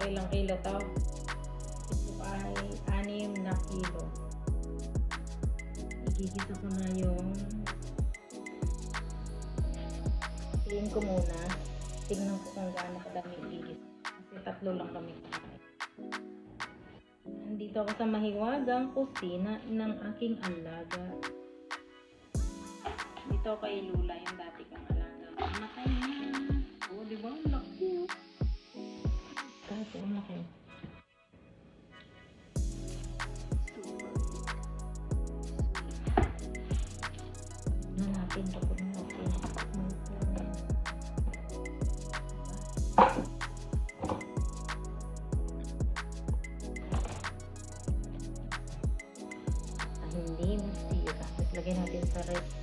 ilang kilo to. Ito ay 6 na kilo. Igigisa ko na yung tingin ko muna. Tingnan ko kung gaano kadami igigisa. Kasi 3 lang kami kumain. Nandito ako sa mahiwagang kusina ng aking alaga. Dito kay Lula yung dati kong alaga. Matay na. Oo, di ba? Ang laki. Kahit ang laki. Natin ito po natin. Hindi masira. Tapos lagyan natin sa ref.